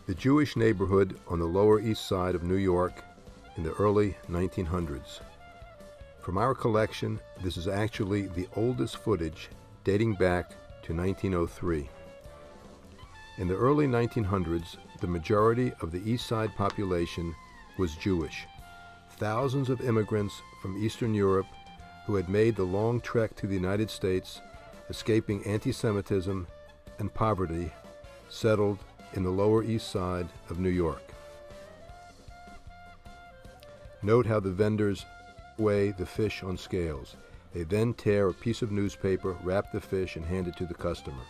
the Jewish neighborhood on the Lower East Side of New York in the early 1900s. From our collection, this is actually the oldest footage dating back to 1903. In the early 1900s, the majority of the East Side population was Jewish. Thousands of immigrants from Eastern Europe who had made the long trek to the United States, escaping anti-Semitism and poverty, settled in the Lower East Side of New York. Note how the vendors weigh the fish on scales. They then tear a piece of newspaper, wrap the fish, and hand it to the customer.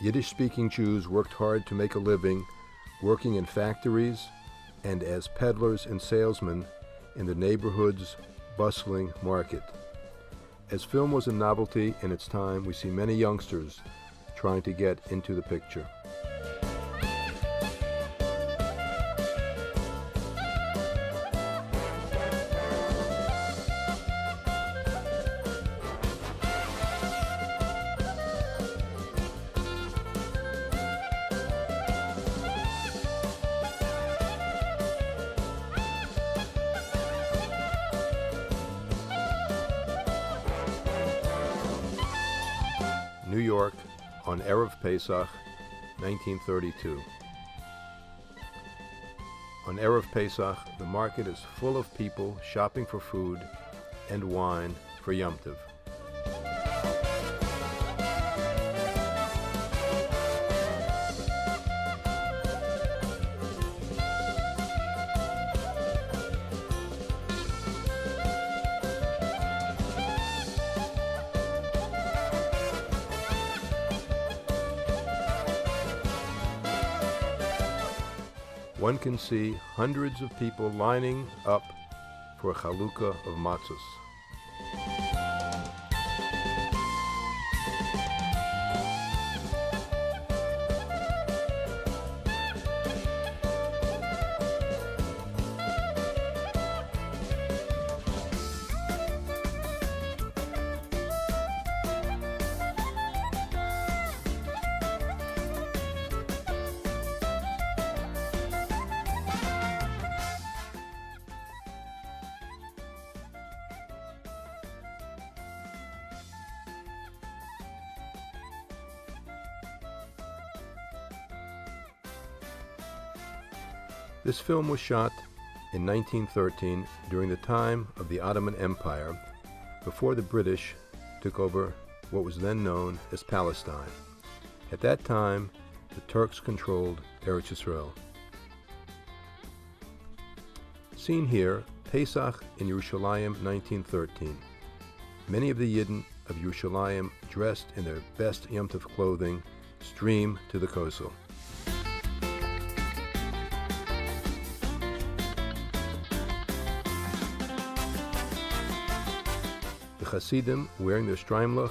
Yiddish-speaking Jews worked hard to make a living, working in factories and as peddlers and salesmen in the neighborhood's bustling market. As film was a novelty in its time, we see many youngsters trying to get into the picture. New York on Erev Pesach, 1932. On Erev Pesach, the market is full of people shopping for food and wine for Yom Tov. One can see hundreds of people lining up for a chalukah of matzos. This film was shot in 1913 during the time of the Ottoman Empire, before the British took over what was then known as Palestine. At that time, the Turks controlled Eretz Yisrael. Seen here, Pesach in Yerushalayim, 1913. Many of the Yidden of Yerushalayim, dressed in their best Yom Tov clothing, stream to the kollel. The Hasidim, wearing their streimlach,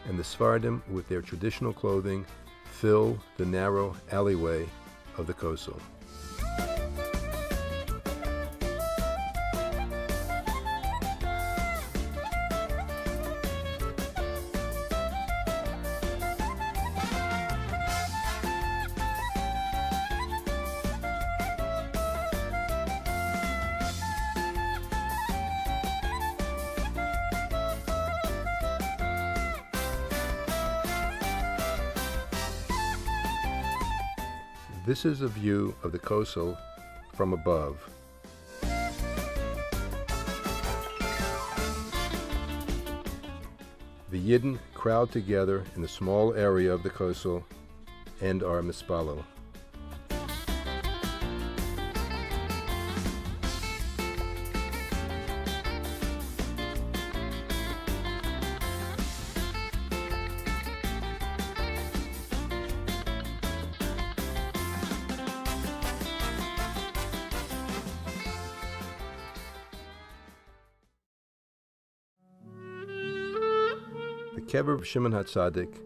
and the Sfardim, with their traditional clothing, fill the narrow alleyway of the kollel. This is a view of the kollel from above. The Yidden crowd together in the small area of the kollel and are mispalel. The kever of Shimon HaTzadik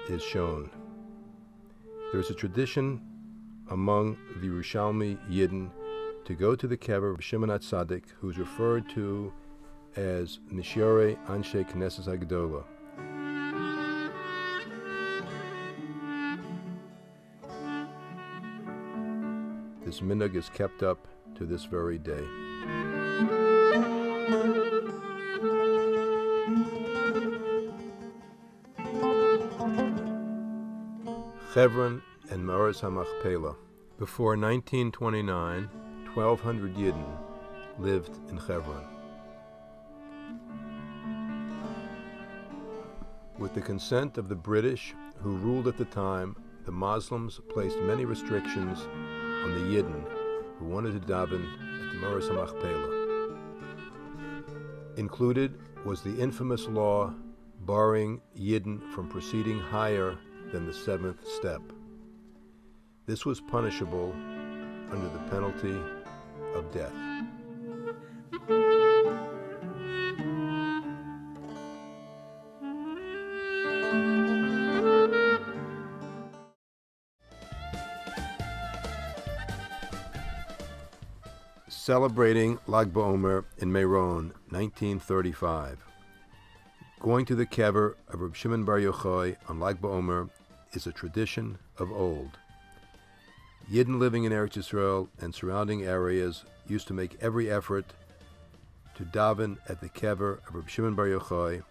is shown. There is a tradition among the Yerushalmi Yidden to go to the kever of Shimon HaTzadik, who is referred to as Nishyorei Anshe Knesset HaGedola. This minhag is kept up to this very day. Chevron and Me'oras HaMachpelah. Before 1929, 1,200 Yidden lived in Chevron. With the consent of the British, who ruled at the time, the Muslims placed many restrictions on the Yidden who wanted to daven at the Me'oras HaMachpelah. Included was the infamous law barring Yidden from proceeding higher than the seventh step. This was punishable under the penalty of death. Celebrating Lag BaOmer in Meron, 1935. Going to the kever of Reb Shimon Bar Yochai on Lag BaOmer is a tradition of old. Yidden living in Eretz Yisrael and surrounding areas used to make every effort to daven at the kever of Reb Shimon Bar Yochai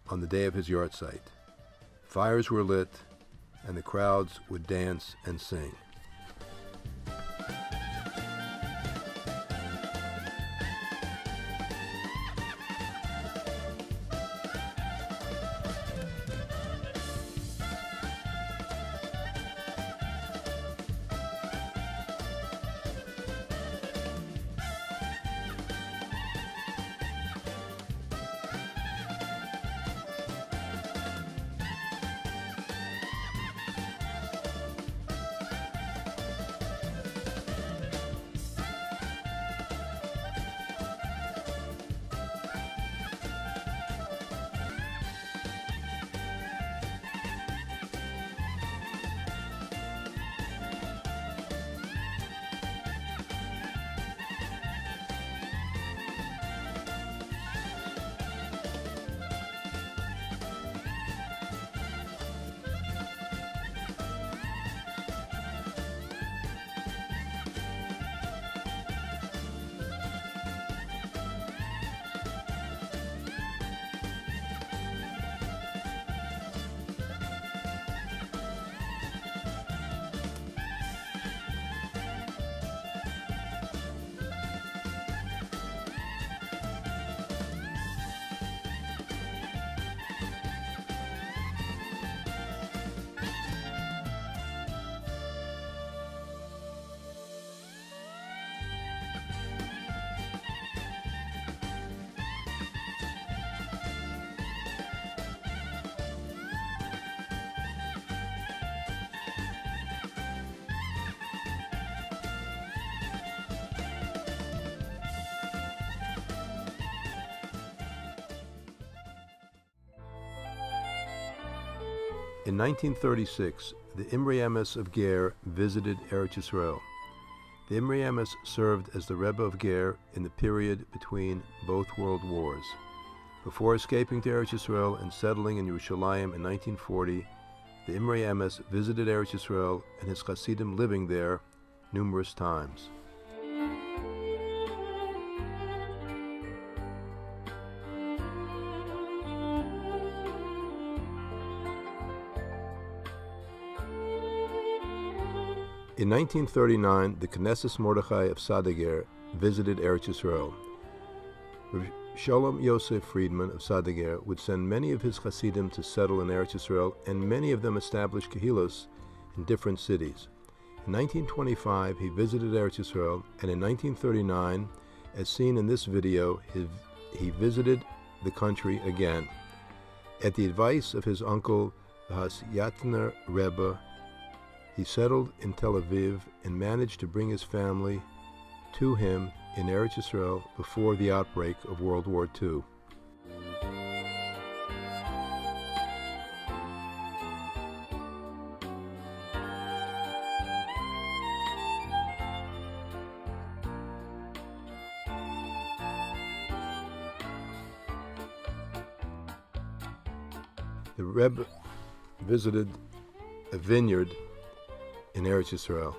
on the day of his yahrzeit. Fires were lit, and the crowds would dance and sing. In 1936, the Imrei Emes of Ger visited Eretz Yisrael. The Imrei Emes served as the Rebbe of Ger in the period between both world wars. Before escaping to Eretz Yisrael and settling in Yerushalayim in 1940, the Imrei Emes visited Eretz Yisrael and his Hasidim living there numerous times. In 1939, the Knesset Mordechai of Sadager visited Eretz Yisrael. Shalom Yosef Friedman of Sadager would send many of his Hasidim to settle in Eretz Yisrael, and many of them established kehilos in different cities. In 1925, he visited Eretz Yisrael, and in 1939, as seen in this video, he visited the country again. At the advice of his uncle, the Hasyatner Rebbe, he settled in Tel Aviv and managed to bring his family to him in Eretz Yisrael before the outbreak of World War II. The Rebbe visited a vineyard in Eretz Yisrael.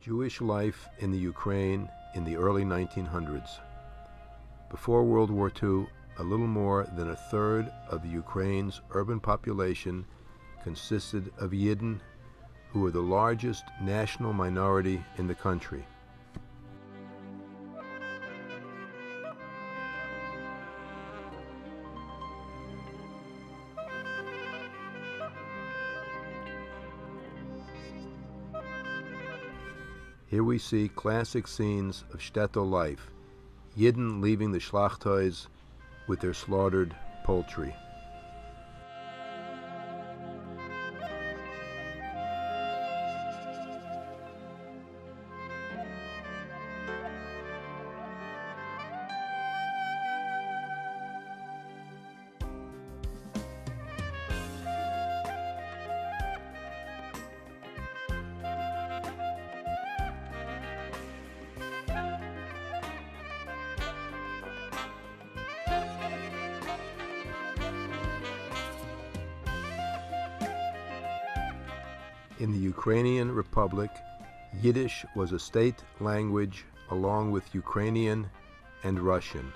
Jewish life in the Ukraine in the early 1900s. Before World War II, a little more than a third of the Ukraine's urban population consisted of Yidden, who were the largest national minority in the country. Here we see classic scenes of shtetel life, Yidden leaving the schlachthäus with their slaughtered poultry. In the Ukrainian Republic, Yiddish was a state language along with Ukrainian and Russian.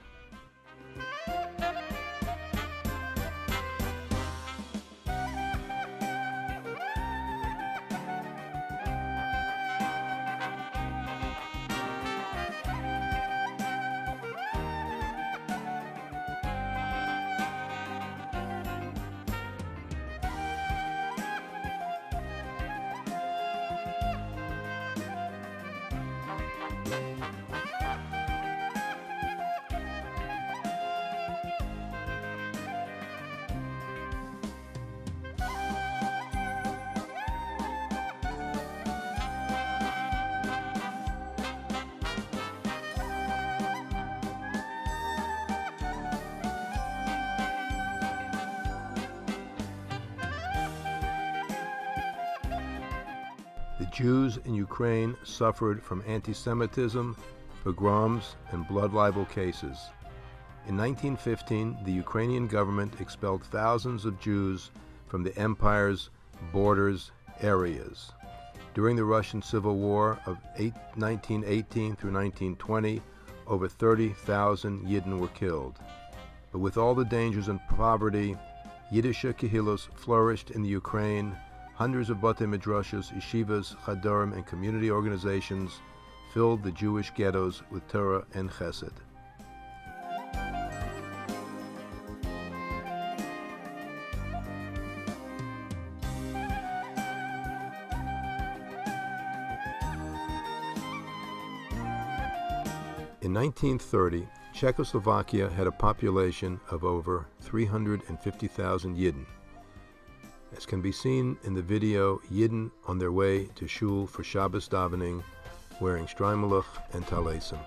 The Jews in Ukraine suffered from anti-Semitism, pogroms, and blood libel cases. In 1915, the Ukrainian government expelled thousands of Jews from the empire's borders areas. During the Russian Civil War of 1918 through 1920, over 30,000 Yidden were killed. But with all the dangers and poverty, Yiddish kehilos flourished in the Ukraine. Hundreds of batei midrashos, yeshivas, chadorim, and community organizations filled the Jewish ghettos with Torah and Chesed. In 1930, Czechoslovakia had a population of over 350,000 Yidden. As can be seen in the video, Yidden on their way to shul for Shabbos davening, wearing streimelach and talesim.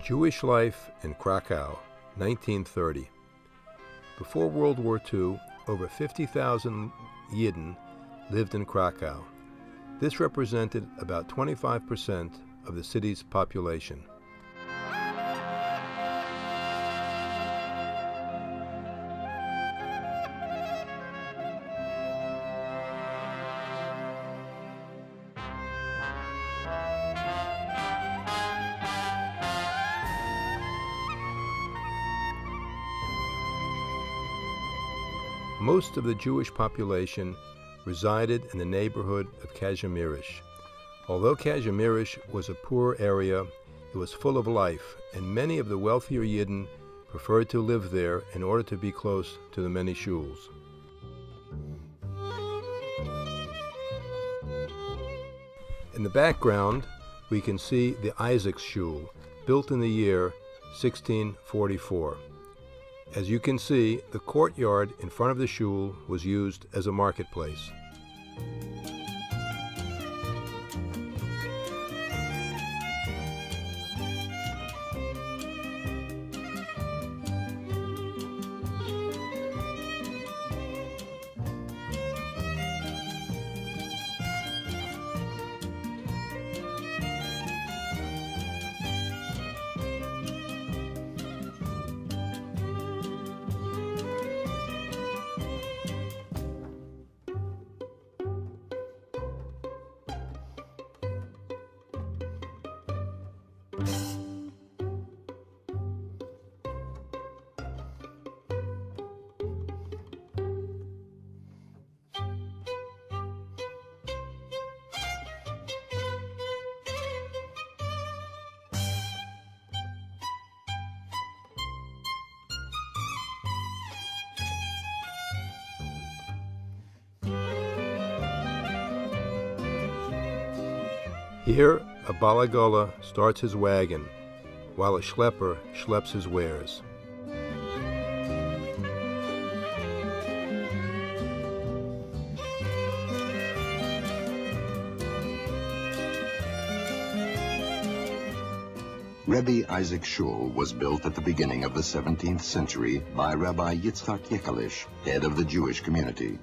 Jewish life in Krakow, 1930. Before World War II, over 50,000 Yidden lived in Krakow. This represented about 25% of the city's population. Most of the Jewish population resided in the neighborhood of Kazimierz. Although Kazimierz was a poor area, it was full of life, and many of the wealthier Yidden preferred to live there in order to be close to the many shuls. In the background, we can see the Isaac Shul, built in the year 1644. As you can see, the courtyard in front of the shul was used as a marketplace. Here, a balagola starts his wagon, while a schlepper schleps his wares. Rebbe Isaac Shul was built at the beginning of the 17th century by Rabbi Yitzchak Yekelish, head of the Jewish community.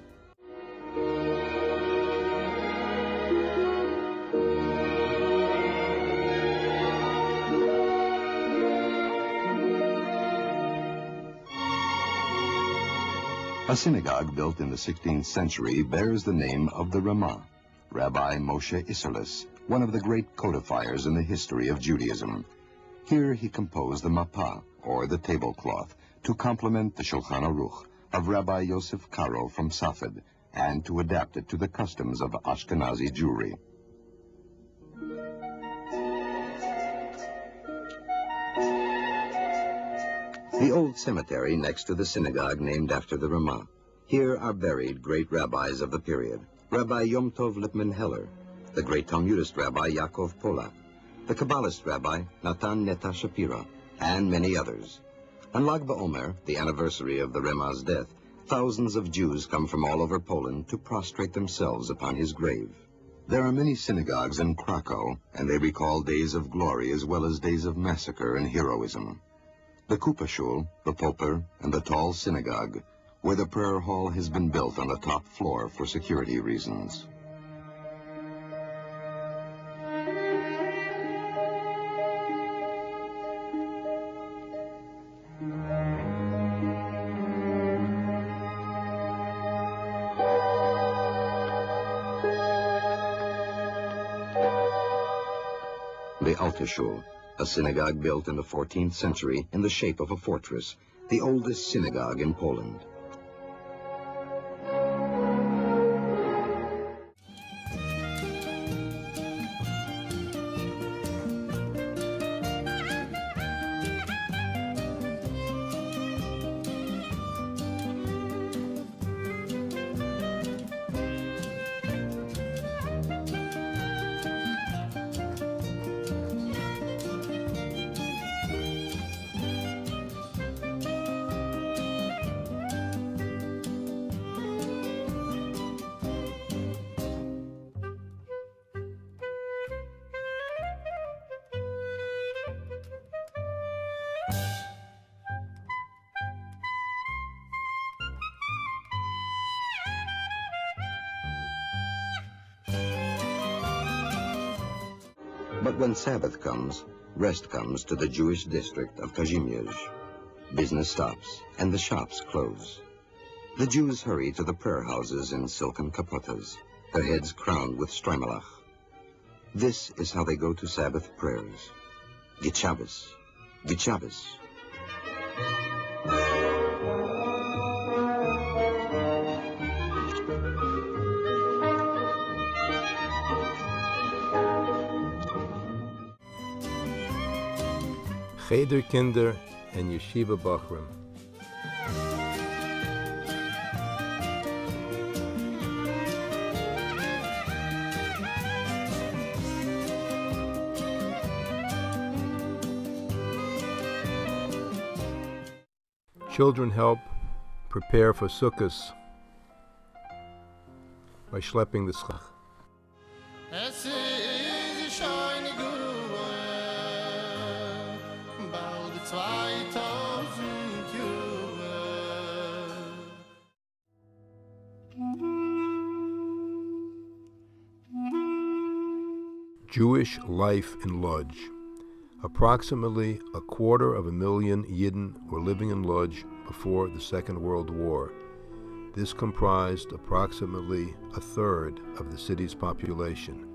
A synagogue built in the 16th century bears the name of the Ramah, Rabbi Moshe Isserles, one of the great codifiers in the history of Judaism. Here he composed the Mappah, or the tablecloth, to complement the Shulchan Aruch of Rabbi Yosef Karo from Safed, and to adapt it to the customs of Ashkenazi Jewry. The old cemetery next to the synagogue named after the Ramah. Here are buried great rabbis of the period. Rabbi Yom Tov Lipman Heller, the great Talmudist Rabbi Yaakov Polak, the Kabbalist Rabbi Natan Neta Shapira, and many others. On Lag BaOmer, the anniversary of the Ramah's death, thousands of Jews come from all over Poland to prostrate themselves upon his grave. There are many synagogues in Krakow, and they recall days of glory as well as days of massacre and heroism. The Kupa Shul, the Popper, and the tall synagogue, where the prayer hall has been built on the top floor for security reasons. The Alte Shul, a synagogue built in the 14th century in the shape of a fortress, the oldest synagogue in Poland. But when Sabbath comes, rest comes to the Jewish district of Kazimierz. Business stops, and the shops close. The Jews hurry to the prayer houses in silken kapotas, their heads crowned with streimelach. This is how they go to Sabbath prayers. Git Shabbos, Git Shabbos. Cheder Kinder and Yeshiva Bachrim. Children help prepare for Sukkot by schlepping the schach. Jewish life in Lodz. Approximately 250,000 Yidden were living in Lodz before the Second World War. This comprised approximately a third of the city's population.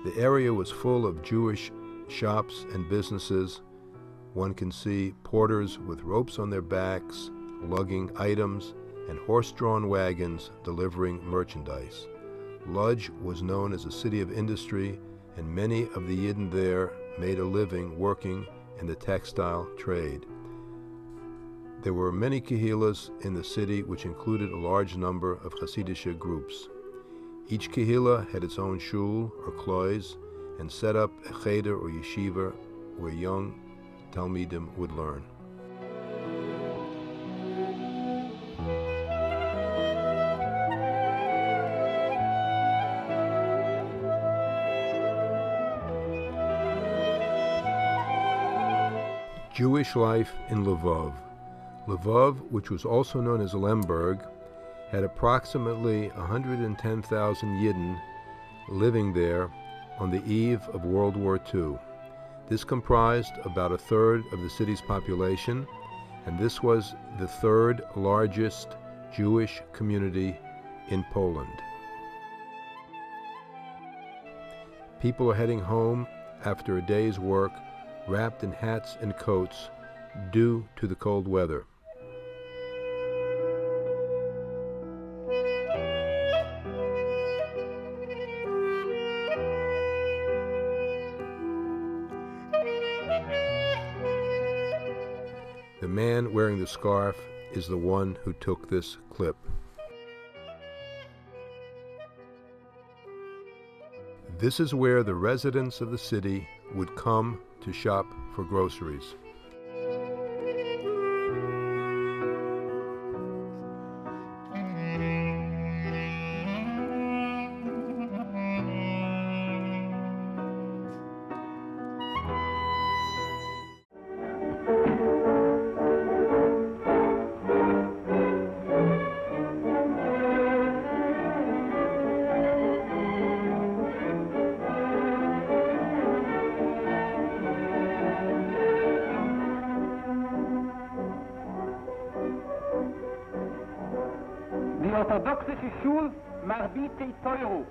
The area was full of Jewish shops and businesses. One can see porters with ropes on their backs, lugging items, and horse-drawn wagons delivering merchandise. Lodz was known as a city of industry, and many of the Yidden there made a living working in the textile trade. There were many kehilas in the city, which included a large number of Hasidic groups. Each kehila had its own shul or klois and set up a cheder or yeshiva where young Talmidim would learn. Jewish life in Lvov. Lvov, which was also known as Lemberg, had approximately 110,000 Yidden living there on the eve of World War II. This comprised about a third of the city's population, and this was the third largest Jewish community in Poland. People are heading home after a day's work, wrapped in hats and coats due to the cold weather. The man wearing the scarf is the one who took this clip. This is where the residents of the city would come to shop for groceries. Die orthodoxische Schule Marbite Teuro.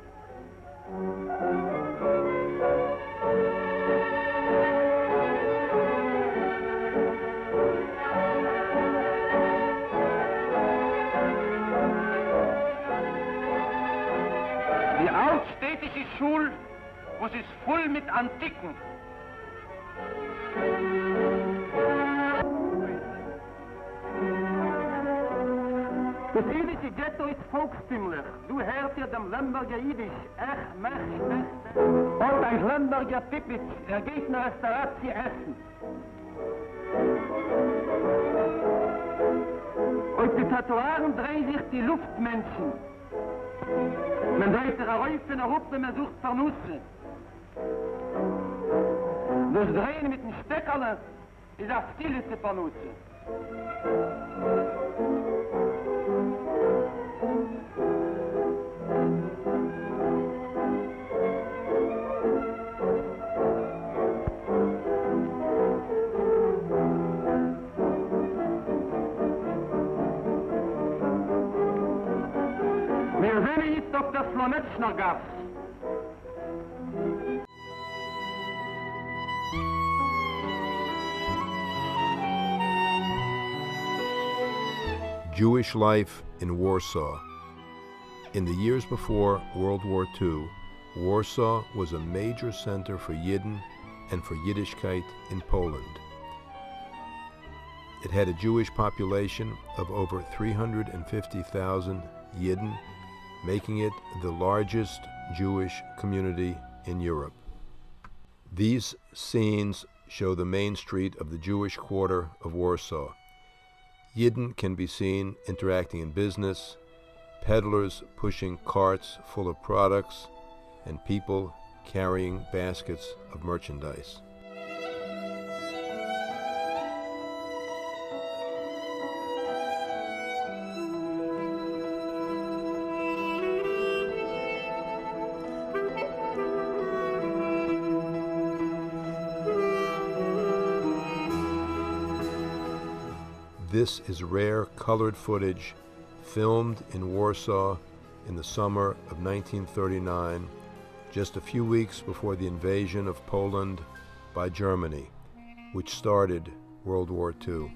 Die altstädtische Schule, was ist voll mit Antiken. Das jüdische Ghetto ist volkstümlich. Du hörst ja dem Lemberger Jiddisch. Echt, Mensch. Und ein Lemberger Pipitsch, geht in eine Restauration essen. Und die Trottoiren drehen sich die Luftmenschen. Man dreht sich rauf und rauf, wenn man sucht Vernusse. Das Drehen mit den Steckerle ist das stillste Vernusse. Wir sind jetzt auf der Slonetschner Gasse. Jewish life in Warsaw. In the years before World War II, Warsaw was a major center for Yidden and for Yiddishkeit in Poland. It had a Jewish population of over 350,000 Yidden, making it the largest Jewish community in Europe. These scenes show the main street of the Jewish quarter of Warsaw. Yidden can be seen interacting in business, peddlers pushing carts full of products, and people carrying baskets of merchandise. This is rare colored footage filmed in Warsaw in the summer of 1939, just a few weeks before the invasion of Poland by Germany, which started World War II.